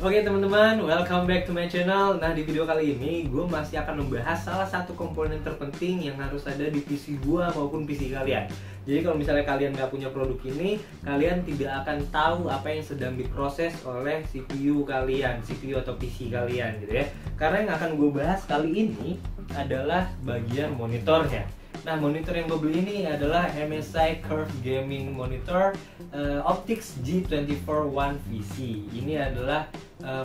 Oke teman-teman, welcome back to my channel. Nah, di video kali ini gue masih akan membahas salah satu komponen terpenting yang harus ada di PC gue maupun PC kalian. Jadi kalau misalnya kalian nggak punya produk ini, kalian tidak akan tahu apa yang sedang diproses oleh CPU kalian, CPU atau PC kalian gitu ya. Karena yang akan gue bahas kali ini adalah bagian monitornya. Nah, monitor yang gue beli ini adalah MSI Curve Gaming Monitor Optix G24 One VC. Ini adalah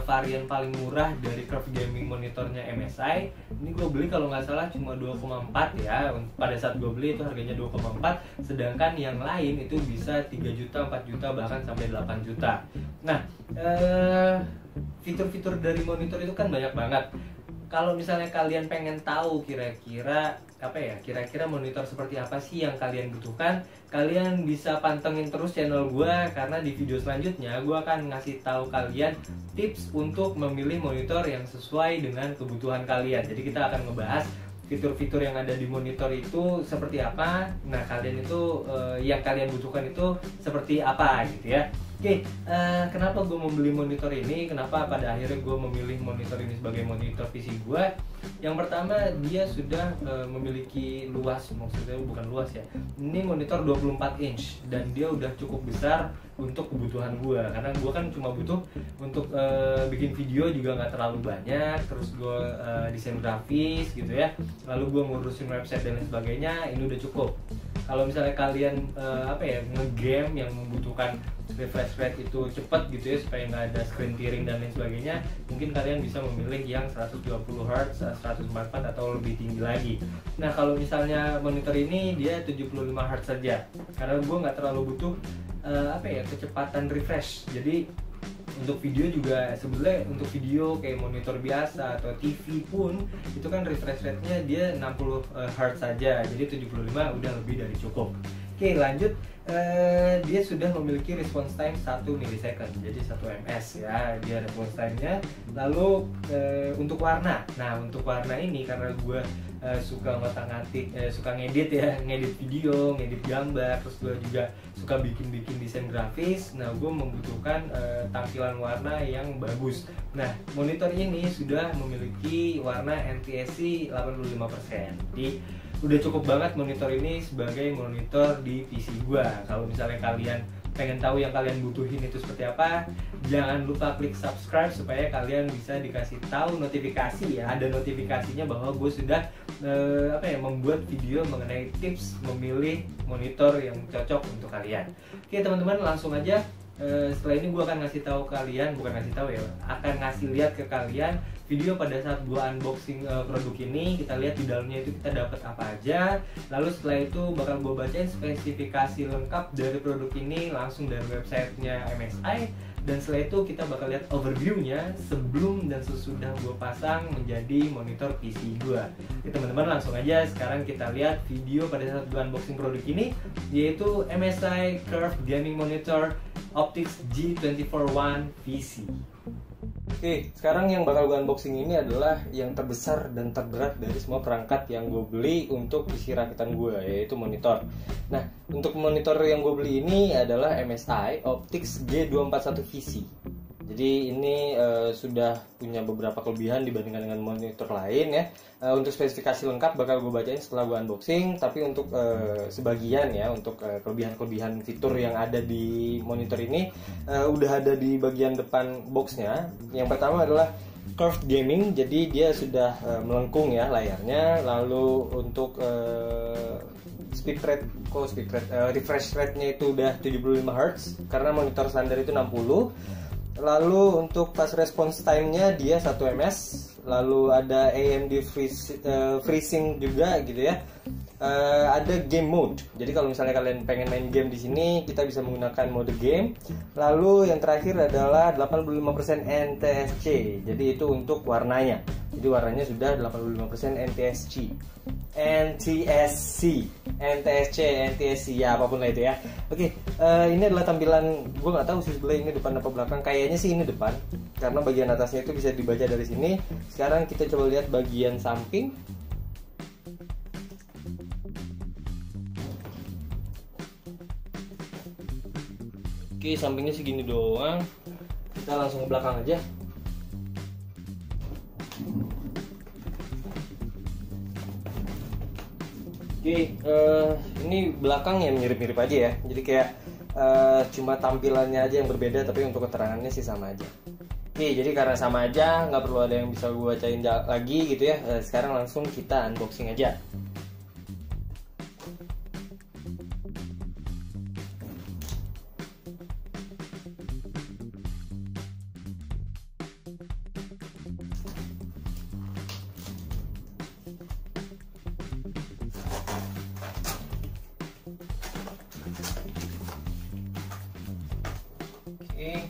varian paling murah dari Curve Gaming monitornya MSI. Ini gue beli kalau nggak salah cuma 2,4 ya. Pada saat gue beli itu harganya 2,4, sedangkan yang lain itu bisa 3 juta, 4 juta, bahkan sampai 8 juta. Nah, fitur-fitur dari monitor itu kan banyak banget. Kalau misalnya kalian pengen tahu kira-kira monitor seperti apa sih yang kalian butuhkan, kalian bisa pantengin terus channel gue, karena di video selanjutnya gue akan ngasih tahu kalian tips untuk memilih monitor yang sesuai dengan kebutuhan kalian. Jadi kita akan ngebahas fitur-fitur yang ada di monitor itu seperti apa. Nah, kalian itu yang kalian butuhkan itu seperti apa gitu ya. Oke, kenapa gue membeli monitor ini? Kenapa pada akhirnya gue memilih monitor ini sebagai monitor PC gue? Yang pertama, dia sudah memiliki luas, maksudnya bukan luas ya. Ini monitor 24 inch dan dia udah cukup besar untuk kebutuhan gue. Karena gue kan cuma butuh untuk bikin video juga nggak terlalu banyak. Terus gue desain grafis gitu ya. Lalu gue ngurusin website dan lain sebagainya. Ini udah cukup. Kalau misalnya kalian nge-game yang membutuhkan refresh rate itu cepat gitu ya, supaya nggak ada screen tearing dan lain sebagainya, mungkin kalian bisa memilih yang 120 Hz, 144 atau lebih tinggi lagi. Nah, kalau misalnya monitor ini dia 75 Hz saja, karena gue nggak terlalu butuh kecepatan refresh. Jadi untuk video juga sebenarnya, untuk video kayak monitor biasa atau TV pun itu kan refresh rate-nya dia 60 Hz saja, jadi 75 udah lebih dari cukup. Oke, lanjut. Dia sudah memiliki response time 1 millisecond, jadi 1 ms ya dia response time-nya. Lalu untuk warna, nah untuk warna ini karena gue suka ngotak-ngatik, suka ngedit ya, ngedit video, ngedit gambar, terus gue juga suka bikin desain grafis. Nah, gue membutuhkan tampilan warna yang bagus. Nah, monitor ini sudah memiliki warna NTSC 85%. Jadi udah cukup banget monitor ini sebagai monitor di PC gua. Kalau misalnya kalian pengen tahu yang kalian butuhin itu seperti apa, jangan lupa klik subscribe supaya kalian bisa dikasih tahu notifikasi ya, ada notifikasinya bahwa gue sudah membuat video mengenai tips memilih monitor yang cocok untuk kalian. Oke teman-teman, langsung aja. Setelah ini gue akan ngasih tahu kalian, akan ngasih lihat ke kalian video pada saat gue unboxing produk ini. Kita lihat di dalamnya itu kita dapat apa aja. Lalu setelah itu bakal gue bacain spesifikasi lengkap dari produk ini langsung dari websitenya MSI. Dan setelah itu kita bakal lihat overviewnya sebelum dan sesudah gue pasang menjadi monitor PC gue. Oke teman-teman, langsung aja sekarang kita lihat video pada saat gue unboxing produk ini, yaitu MSI Curve Gaming Monitor Optix G24 One VC. Oke, sekarang yang bakal gue unboxing ini adalah yang terbesar dan terberat dari semua perangkat yang gue beli untuk isi rakitan gue, yaitu monitor. Nah, untuk monitor yang gue beli ini adalah MSI Optix G241 VC. Jadi ini sudah punya beberapa kelebihan dibandingkan dengan monitor lain ya. Untuk spesifikasi lengkap bakal gue bacain setelah gue unboxing. Tapi untuk sebagian ya, untuk kelebihan-kelebihan fitur yang ada di monitor ini udah ada di bagian depan boxnya. Yang pertama adalah Curve Gaming, jadi dia sudah melengkung ya layarnya. Lalu untuk refresh rate-nya itu udah 75 Hz karena monitor standar itu 60. Lalu untuk fast response time-nya dia 1 ms. Lalu ada AMD freezing juga gitu ya. Ada game mode. Jadi kalau misalnya kalian pengen main game di sini, kita bisa menggunakan mode game. Lalu yang terakhir adalah 85% NTSC. Jadi itu untuk warnanya. Jadi warnanya sudah 85% NTSC. NTSC ya, apapun lah itu ya. Oke, ini adalah tampilan. Gue nggak tahu sih sebelah ini depan apa belakang. Kayaknya sih ini depan, karena bagian atasnya itu bisa dibaca dari sini. Sekarang kita coba lihat bagian samping. Oke, sampingnya segini doang. Kita langsung ke belakang aja. Oke, ini belakang yang mirip-mirip aja ya. Jadi kayak cuma tampilannya aja yang berbeda, tapi untuk keterangannya sih sama aja. Oke, jadi karena sama aja, nggak perlu ada yang bisa gue bacain lagi gitu ya. Sekarang langsung kita unboxing aja. Oke.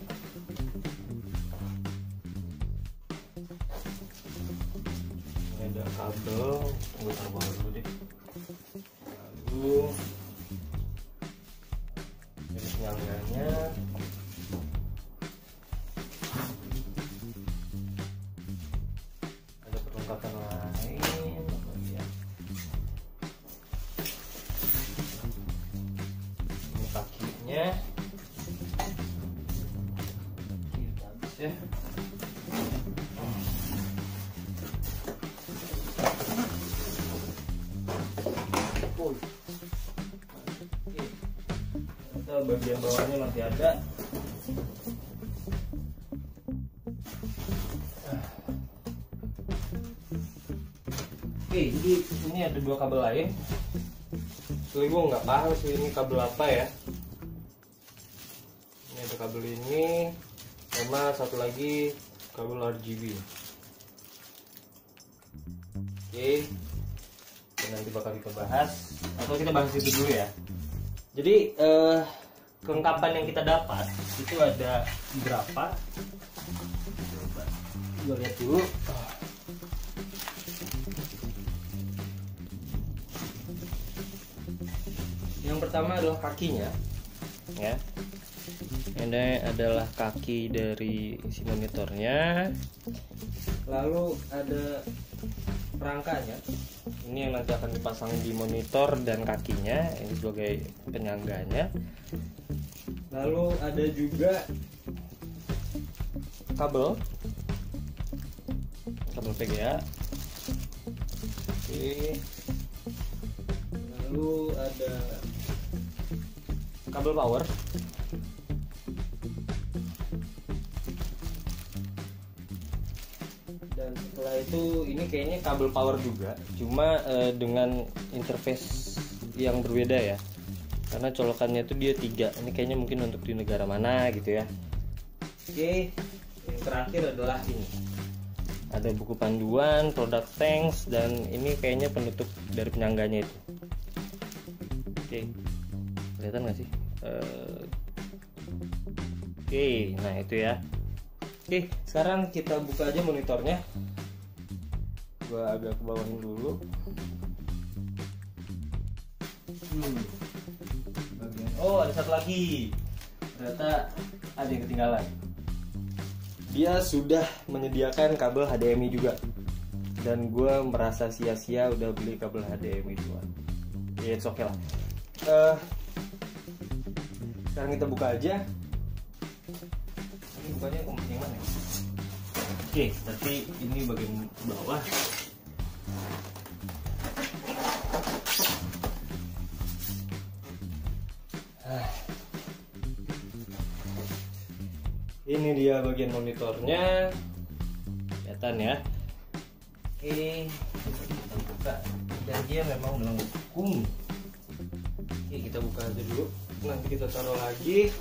Ini ada kabel, gue taruh bawah dulu deh. Lalu ini penyangganya. Ada perlengkapan lain. Ya. Ini kakinya. Ya. Ternyata bagian bawahnya masih ada. Oke, jadi ini ada dua kabel lain. Soalnya gue nggak paham sih ini kabel apa ya. Ini ada kabel ini. Sama satu lagi kabel RGB. Oke, nanti bakal kita bahas, atau kita bahas itu dulu ya. Jadi kelengkapan yang kita dapat itu ada berapa? Coba gue lihat dulu. Yang pertama adalah kakinya, ya. Ini adalah kaki dari si monitornya. Lalu ada rangkanya. Ini yang nanti akan dipasang di monitor dan kakinya. Ini sebagai penyangganya. Lalu ada juga kabel VGA. Oke. Lalu ada kabel power. Dan setelah itu ini kayaknya kabel power juga, cuma dengan interface yang berbeda ya, karena colokannya itu dia 3. Ini kayaknya mungkin untuk di negara mana gitu ya. Oke, yang terakhir adalah ini, ada buku panduan, product thanks, dan ini kayaknya penutup dari penyangganya itu. Oke, kelihatan nggak sih? Oke, nah itu ya. Oke, sekarang kita buka aja monitornya. Gua agak ke bawahin dulu. Oh, ada satu lagi. Ternyata ada yang ketinggalan. Dia sudah menyediakan kabel HDMI juga. Dan gue merasa sia-sia udah beli kabel HDMI duluan. Ya, it's okay lah. Sekarang kita buka aja. Ini bukanya yang mana? Oke, tapi ini bagian bawah. Ini dia bagian monitornya, kelihatan ya. Oke, kita buka. Dan dia memang melengkung. Oke, kita buka aja dulu. Nanti kita taruh lagi.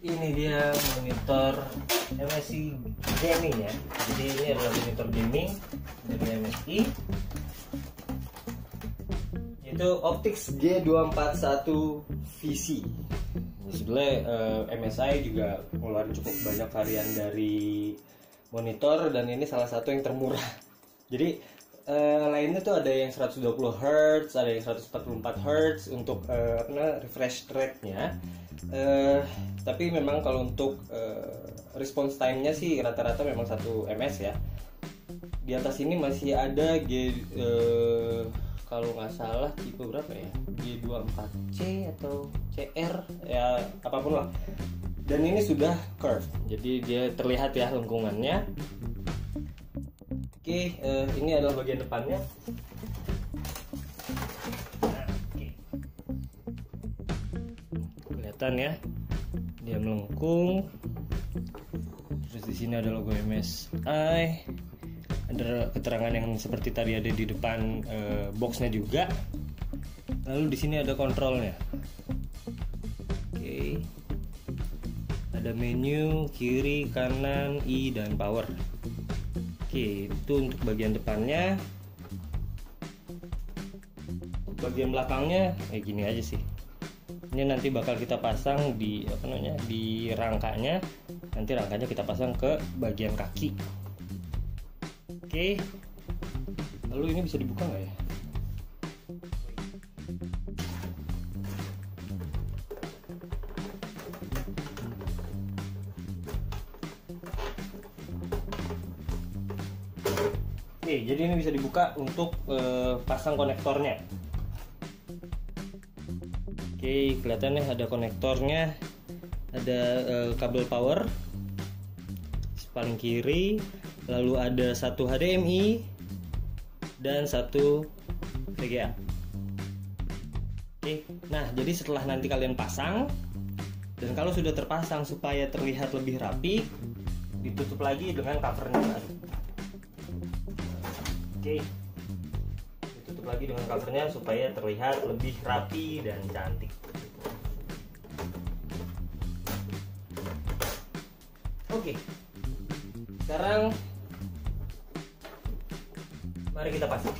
Ini dia monitor MSI gaming ya. Jadi ini adalah monitor gaming dari MSI. Itu Optix G241 VC. Sebenarnya MSI juga ngeluarin cukup banyak varian dari monitor, dan ini salah satu yang termurah. Jadi lainnya tuh ada yang 120 Hz, ada yang 144 Hz untuk refresh rate-nya. Tapi memang kalau untuk response time-nya sih rata-rata memang 1 ms ya. Di atas ini masih ada kalau nggak salah tipe berapa ya, G24C atau CR ya, apapun lah. Dan ini sudah curve, jadi dia terlihat ya lengkungannya. Oke, ini adalah bagian depannya. Nah, oke. Kelihatan ya, dia melengkung. Terus di sini ada logo MSI, ada keterangan yang seperti tadi ada di depan boxnya juga. Lalu di sini ada kontrolnya. Oke. Ada menu kiri, kanan, I, dan power. Oke, itu untuk bagian depannya. Bagian belakangnya gini aja sih. Ini nanti bakal kita pasang di di rangkanya. Nanti rangkanya kita pasang ke bagian kaki. Oke. Lalu ini bisa dibuka nggak ya? Oke, jadi ini bisa dibuka untuk pasang konektornya. Oke, kelihatannya ada konektornya, ada kabel power paling kiri, lalu ada satu HDMI dan satu VGA. Oke, nah jadi setelah nanti kalian pasang, dan kalau sudah terpasang supaya terlihat lebih rapi, ditutup lagi dengan covernya baru. Oke, ditutup lagi dengan covernya supaya terlihat lebih rapi dan cantik. Oke, sekarang mari kita pasang.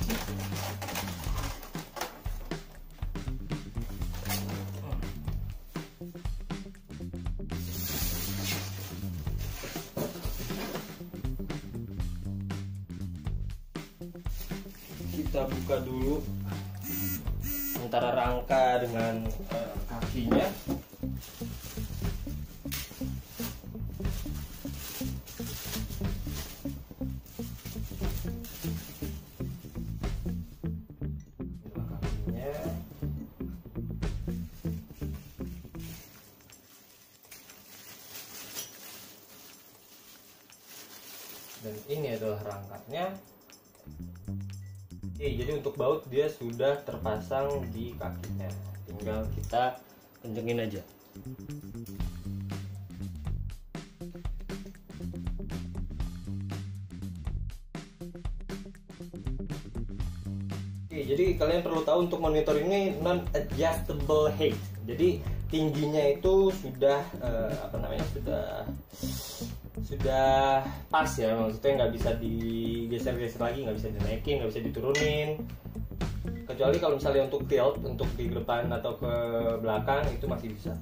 Kita buka dulu antara rangka dengan kakinya. Dan ini adalah rangkanya. Oke, jadi untuk baut dia sudah terpasang di kakinya, tinggal kita kencengin aja. Oke, jadi kalian perlu tahu untuk monitor ini non adjustable height. Jadi tingginya itu sudah sudah pas ya, maksudnya nggak bisa digeser-geser lagi, nggak bisa dinaikin, nggak bisa diturunin, kecuali kalau misalnya untuk tilt, untuk di depan atau ke belakang itu masih bisa.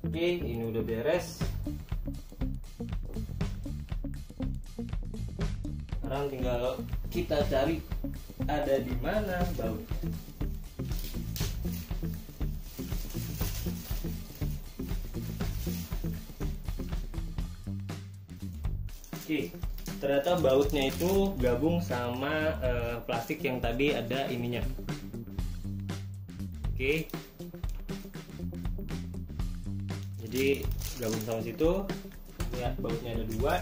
Oke, ini udah beres. Sekarang tinggal kita cari ada di mana baut. Oke, ternyata bautnya itu gabung sama plastik yang tadi ada ininya. Oke, jadi gabung sama situ. Lihat bautnya ada dua.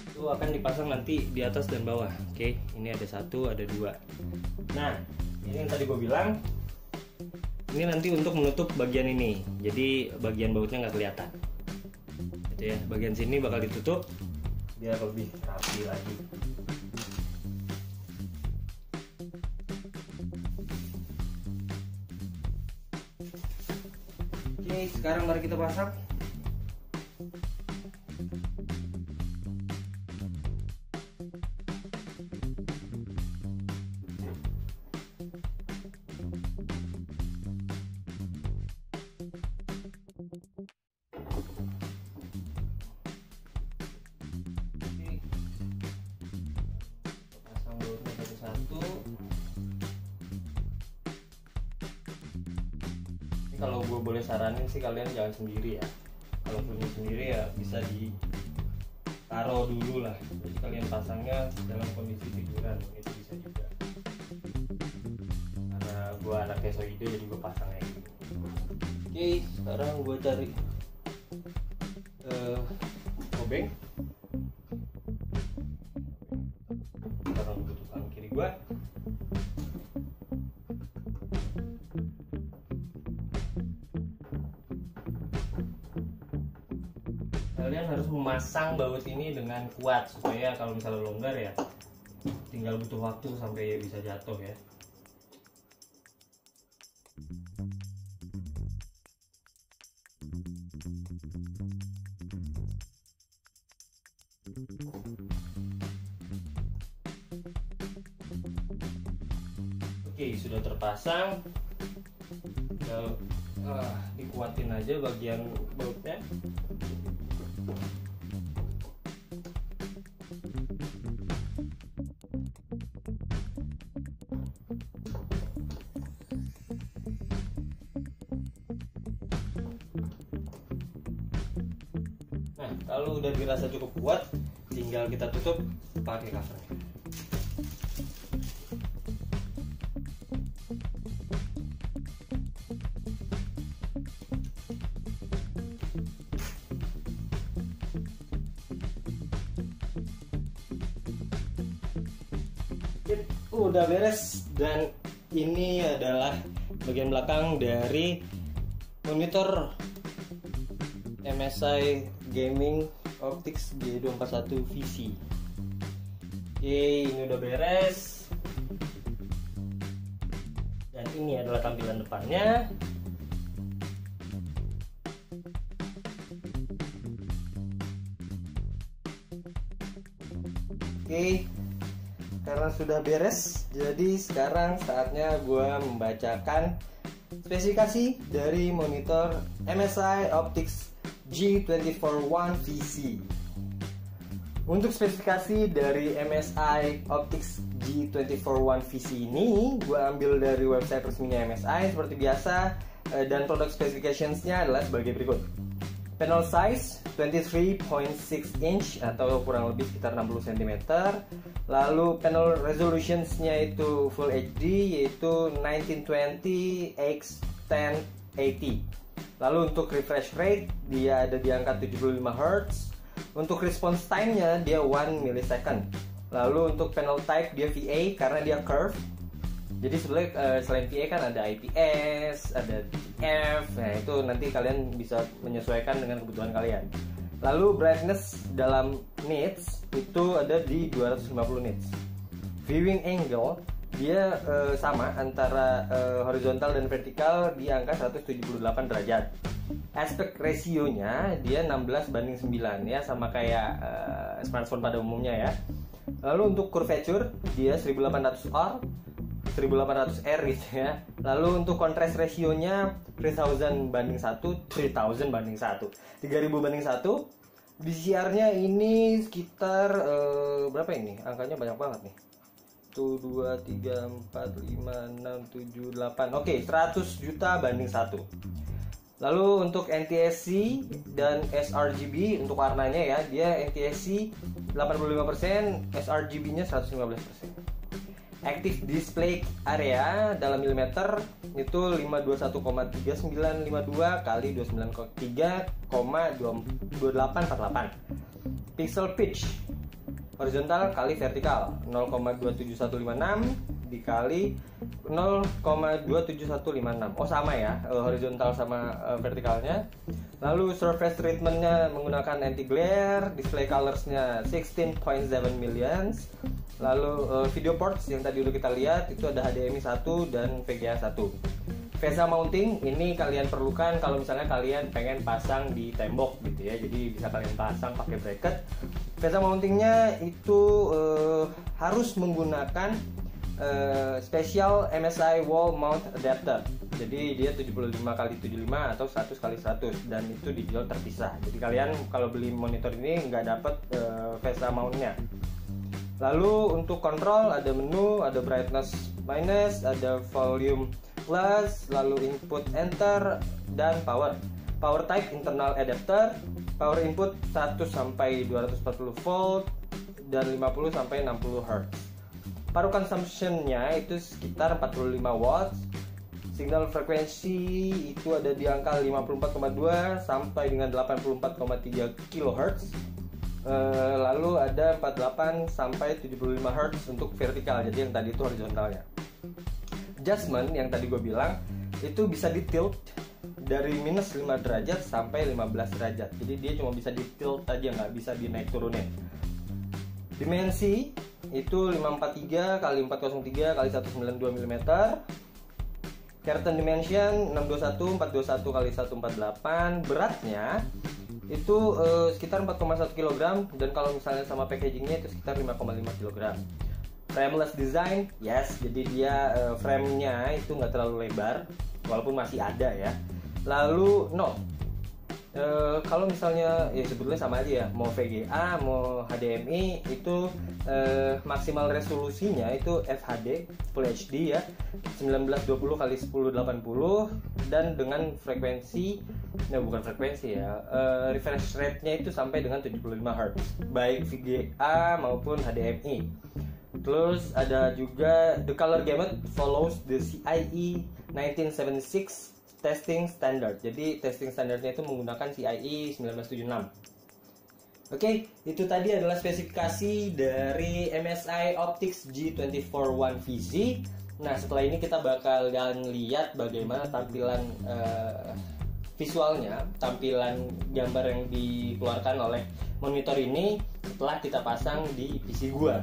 Itu akan dipasang nanti di atas dan bawah. Oke, ini ada satu, ada dua. Nah, ini yang tadi gue bilang. Ini nanti untuk menutup bagian ini, jadi bagian bautnya nggak kelihatan. Gitu ya, bagian sini bakal ditutup biar lebih rapi lagi. Oke, sekarang mari kita pasang. Kalau gue boleh saranin sih kalian jangan sendiri ya. Kalau punya sendiri ya bisa ditaruh dulu lah. Jadi kalian pasangnya dalam kondisi tiduran, itu bisa juga. artesoide, jadi gue pasang kayak gini. Oke, sekarang gue cari obeng. Sekarang gue tutup tangan kiri gue. Kalian harus memasang baut ini dengan kuat supaya kalau misalnya longgar ya tinggal butuh waktu sampai bisa jatuh ya. Oke, sudah terpasang. Tinggal dikuatin aja bagian bautnya. Nah, kalau udah dirasa cukup kuat, tinggal kita tutup pakai cover. Udah beres, dan ini adalah bagian belakang dari monitor MSI Gaming Optix G241 VC. Oke, ini udah beres, dan ini adalah tampilan depannya. Oke, karena sudah beres, jadi sekarang saatnya gue membacakan spesifikasi dari monitor MSI Optix G241 VC. Untuk spesifikasi dari MSI Optix G241 VC ini, gue ambil dari website resminya MSI seperti biasa, dan product specificationsnya adalah sebagai berikut. Panel size 23.6 inch atau kurang lebih sekitar 60 cm. Lalu panel resolutionsnya itu Full HD, yaitu 1920 x 1080. Lalu untuk refresh rate dia ada di angka 75 Hz. Untuk response time-nya dia 1 millisecond. Lalu untuk panel type dia VA karena dia curve. Jadi sebenarnya selain VA kan ada IPS, ada DTF. Nah, itu nanti kalian bisa menyesuaikan dengan kebutuhan kalian. Lalu brightness dalam nits itu ada di 250 nits. Viewing angle dia sama antara horizontal dan vertikal di angka 178 derajat. Aspect ratio-nya dia 16:9 ya, sama kayak smartphone pada umumnya ya. Lalu untuk curvature dia 1800R 1800R gitu ya. Lalu untuk contrast ratio-nya 3000 banding 1, 3000 banding 1, 3000 banding 1. DCR-nya ini sekitar berapa ini? Angkanya banyak banget nih. 1, 2, 3, 4, 5, 6, 7, 8. Oke, 100 juta banding 1. Lalu untuk NTSC dan sRGB untuk warnanya ya, dia NTSC 85%, sRGB-nya 115%. Active display area dalam milimeter itu 521,3952 kali 29,3,2848. Pixel pitch horizontal kali vertikal 0,27156 dikali 0,27156. Oh sama ya, horizontal sama vertikalnya. Lalu surface treatmentnya menggunakan anti glare. Display colorsnya 16.7 millions. Lalu video ports yang tadi udah kita lihat itu ada HDMI 1 dan VGA 1. VESA mounting ini kalian perlukan kalau misalnya kalian pengen pasang di tembok gitu ya, jadi bisa kalian pasang pakai bracket. VESA mountingnya itu harus menggunakan special MSI wall mount adapter. Jadi dia 75x75 atau 100x100 dan itu dijual terpisah. Jadi kalian kalau beli monitor ini nggak dapet VESA mountnya. Lalu untuk kontrol ada menu, ada brightness minus, ada volume plus, lalu input enter dan power. Power type internal adapter, power input 1 sampai 240 volt dan 50 sampai 60 Hz. Power consumption-nya itu sekitar 45 watts, Signal frekuensi itu ada di angka 54,2 sampai dengan 84,3 kHz. Lalu ada 48 sampai 75 Hz untuk vertikal, jadi yang tadi itu horizontalnya. Adjustment yang tadi gue bilang itu bisa di tilt dari minus 5 derajat sampai 15 derajat. Jadi dia cuma bisa di tilt aja, nggak bisa dinaik turunin. Dimensi itu 543 x 403 x 192 mm. Curtain dimension 621 421 x 148. Beratnya itu sekitar 4,1 kg, dan kalau misalnya sama packagingnya itu sekitar 5,5 kg. Frameless design, yes, jadi dia frame-nya itu nggak terlalu lebar, walaupun masih ada ya. Lalu no, kalau misalnya ya sebetulnya sama aja ya, mau VGA mau HDMI itu maksimal resolusinya itu FHD Full HD ya, 1920 x 1080, dan dengan frekuensi, bukan frekuensi ya, refresh rate-nya itu sampai dengan 75 Hz baik VGA maupun HDMI. Terus ada juga the color gamut follows the CIE 1976 testing standard. Jadi testing standardnya itu menggunakan CIE 1976. Oke, itu tadi adalah spesifikasi dari MSI Optix G24 One VZ. Nah, setelah ini kita bakalan lihat bagaimana tampilan visualnya, tampilan gambar yang dikeluarkan oleh monitor ini setelah kita pasang di PC gua.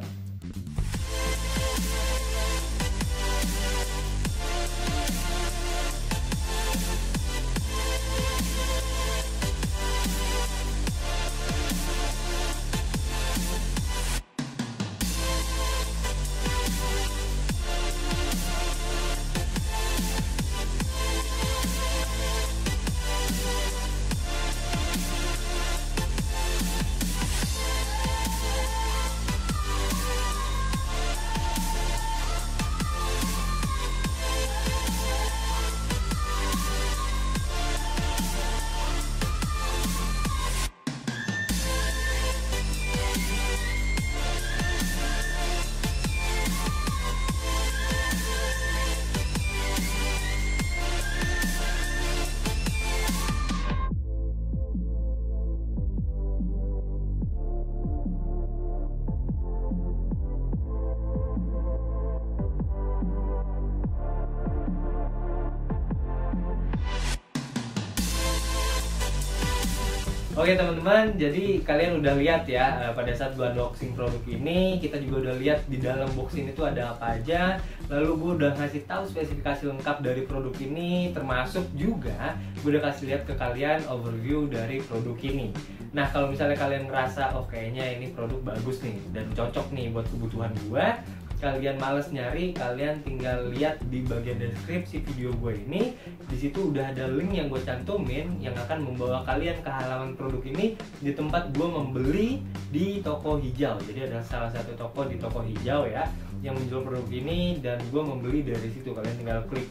Oke teman-teman, jadi kalian udah lihat ya pada saat gua unboxing produk ini, kita juga udah lihat di dalam box ini tuh ada apa aja. Lalu gua udah ngasih tahu spesifikasi lengkap dari produk ini, termasuk juga gua udah kasih lihat ke kalian overview dari produk ini. Nah, kalau misalnya kalian ngerasa oh kayaknya ini produk bagus nih dan cocok nih buat kebutuhan gua, kalian males nyari, kalian tinggal lihat di bagian deskripsi video gue ini. Di situ udah ada link yang gue cantumin yang akan membawa kalian ke halaman produk ini di tempat gue membeli di toko hijau. Jadi ada salah satu toko di toko hijau ya yang menjual produk ini, dan gue membeli dari situ. Kalian tinggal klik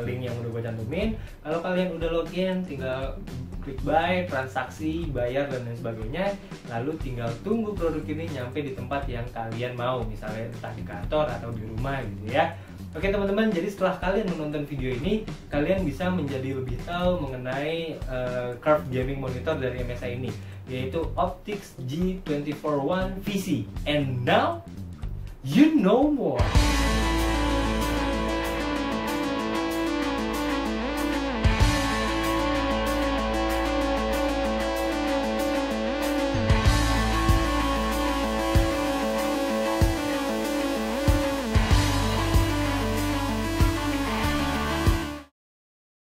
link yang udah gue cantumin. Kalau kalian udah login, tinggal klik buy, transaksi, bayar dan lain sebagainya. Lalu tinggal tunggu produk ini nyampe di tempat yang kalian mau, misalnya entah di kantor atau di rumah gitu ya. Oke teman-teman, jadi setelah kalian menonton video ini, kalian bisa menjadi lebih tahu mengenai curved gaming monitor dari MSI ini, yaitu Optix G24 One VZ. And now you know more.